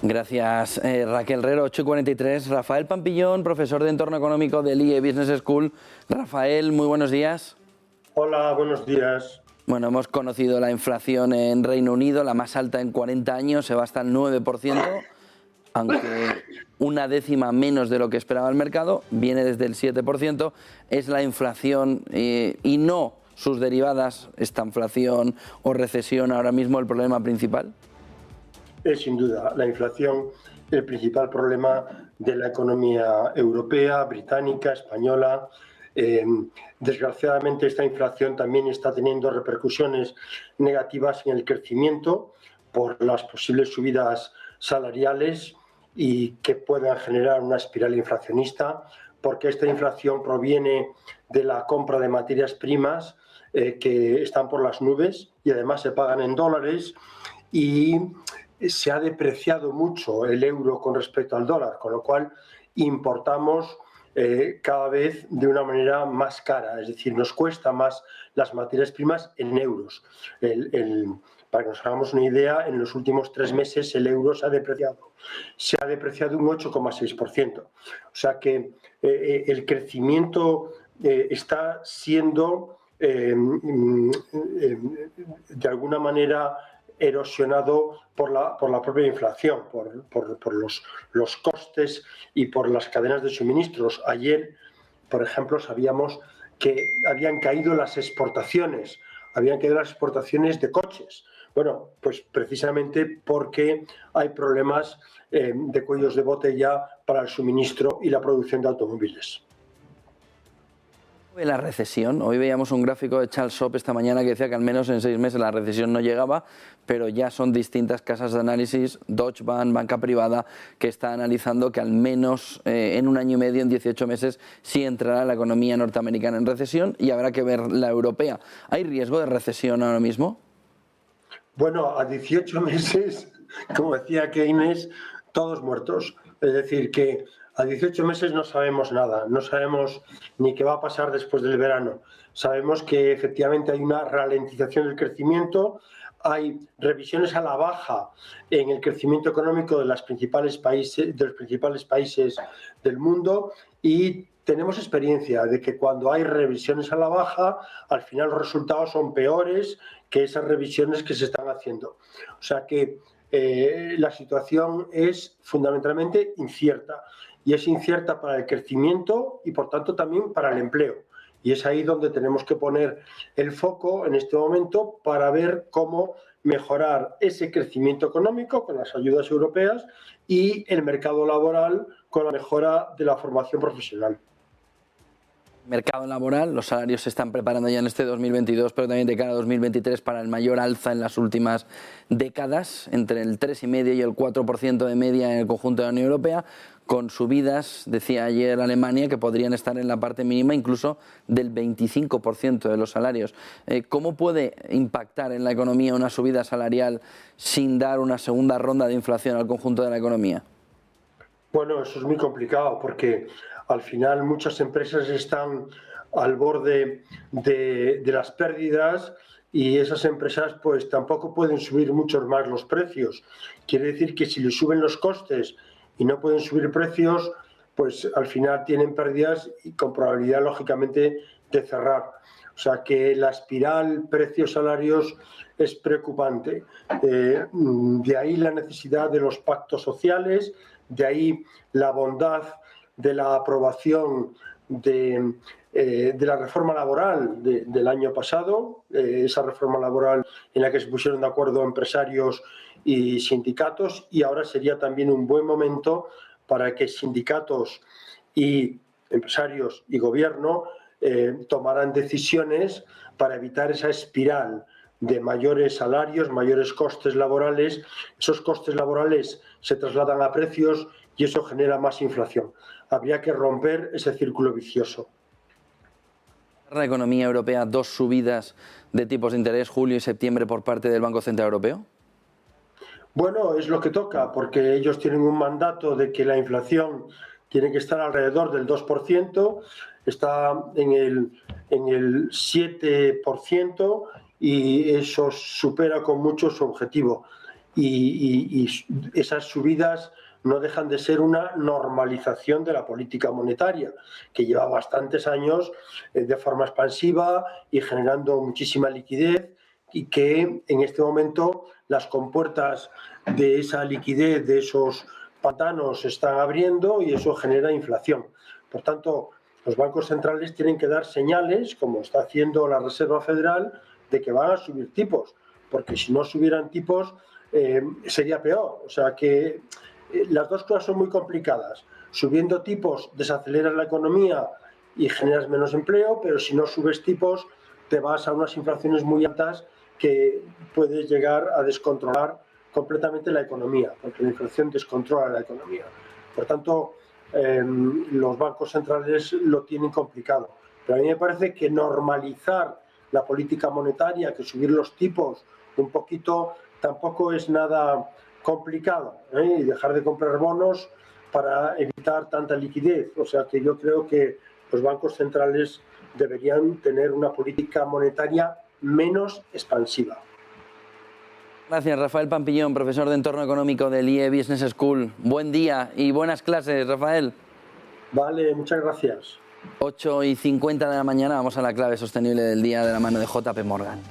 Gracias, Raquel Rero. 8:43. Rafael Pampillón, profesor de Entorno Económico del IE Business School. Rafael, muy buenos días. Hola, buenos días. Bueno, hemos conocido la inflación en Reino Unido, la más alta en 40 años, se va hasta el 9%, aunque una décima menos de lo que esperaba el mercado, viene desde el 7%. Es la inflación y no sus derivadas, esta inflación o recesión, ahora mismo el problema principal. Es sin duda la inflación el principal problema de la economía europea, británica, española. Desgraciadamente esta inflación también está teniendo repercusiones negativas en el crecimiento por las posibles subidas salariales y que puedan generar una espiral inflacionista, porque esta inflación proviene de la compra de materias primas que están por las nubes y además se pagan en dólares, y se ha depreciado mucho el euro con respecto al dólar, con lo cual importamos cada vez de una manera más cara, es decir, nos cuesta más las materias primas en euros. Para que nos hagamos una idea, en los últimos 3 meses el euro se ha depreciado un 8,6%. O sea que el crecimiento está siendo de alguna manera erosionado por la propia inflación, por los costes y por las cadenas de suministros. Ayer, por ejemplo, sabíamos que habían caído las exportaciones de coches. Bueno, pues precisamente porque hay problemas de cuellos de botella para el suministro y la producción de automóviles. La recesión. Hoy veíamos un gráfico de Charles Schwab esta mañana que decía que al menos en 6 meses la recesión no llegaba, pero ya son distintas casas de análisis, Deutsche Bank, banca privada, que está analizando que al menos en 1 año y medio, en 18 meses, sí entrará la economía norteamericana en recesión y habrá que ver la europea. ¿Hay riesgo de recesión ahora mismo? Bueno, a 18 meses, como decía Keynes, todos muertos. Es decir, que a 18 meses no sabemos nada, no sabemos ni qué va a pasar después del verano. Sabemos que efectivamente hay una ralentización del crecimiento, hay revisiones a la baja en el crecimiento económico de los principales países del mundo, y tenemos experiencia de que cuando hay revisiones a la baja, al final los resultados son peores que esas revisiones que se están haciendo. O sea que la situación es fundamentalmente incierta, y es incierta para el crecimiento y por tanto también para el empleo. Y es ahí donde tenemos que poner el foco en este momento para ver cómo mejorar ese crecimiento económico con las ayudas europeas y el mercado laboral con la mejora de la formación profesional. Mercado laboral, los salarios se están preparando ya en este 2022, pero también de cara a 2023 para el mayor alza en las últimas décadas, entre el 3,5 y el 4% de media en el conjunto de la Unión Europea, con subidas, decía ayer Alemania, que podrían estar en la parte mínima incluso del 25% de los salarios. ¿Cómo puede impactar en la economía una subida salarial sin dar una segunda ronda de inflación al conjunto de la economía? Bueno, eso es muy complicado porque al final muchas empresas están al borde de las pérdidas, y esas empresas pues tampoco pueden subir mucho más los precios. Quiere decir que si les suben los costes y no pueden subir precios, pues al final tienen pérdidas y con probabilidad lógicamente de cerrar. O sea que la espiral precios-salarios es preocupante. De ahí la necesidad de los pactos sociales, de ahí la bondad de la aprobación de la reforma laboral del año pasado, esa reforma laboral en la que se pusieron de acuerdo empresarios y sindicatos, y ahora sería también un buen momento para que sindicatos y empresarios y gobierno tomaran decisiones para evitar esa espiral de mayores salarios, mayores costes laborales. Esos costes laborales se trasladan a precios y eso genera más inflación. Habría que romper ese círculo vicioso. ¿La economía europea 2 subidas de tipos de interés, julio y septiembre, por parte del Banco Central Europeo? Bueno, es lo que toca, porque ellos tienen un mandato de que la inflación tiene que estar alrededor del 2%, está en el 7%, y eso supera con mucho su objetivo. y esas subidas no dejan de ser una normalización de la política monetaria, que lleva bastantes años de forma expansiva y generando muchísima liquidez, y que en este momento las compuertas de esa liquidez, de esos pantanos, se están abriendo y eso genera inflación. Por tanto, los bancos centrales tienen que dar señales, como está haciendo la Reserva Federal, de que van a subir tipos, porque si no subieran tipos sería peor. O sea que las dos cosas son muy complicadas. Subiendo tipos desaceleras la economía y generas menos empleo, pero si no subes tipos te vas a unas inflaciones muy altas que puedes llegar a descontrolar completamente la economía, porque la inflación descontrola la economía. Por tanto, los bancos centrales lo tienen complicado. Pero a mí me parece que normalizar la política monetaria, que subir los tipos un poquito, tampoco es nada complicado, y dejar de comprar bonos para evitar tanta liquidez. O sea que yo creo que los bancos centrales deberían tener una política monetaria menos expansiva. Gracias, Rafael Pampillón, profesor de Entorno Económico del IE Business School. Buen día y buenas clases, Rafael. Vale, muchas gracias. 8:50 de la mañana, vamos a la clave sostenible del día de la mano de JP Morgan.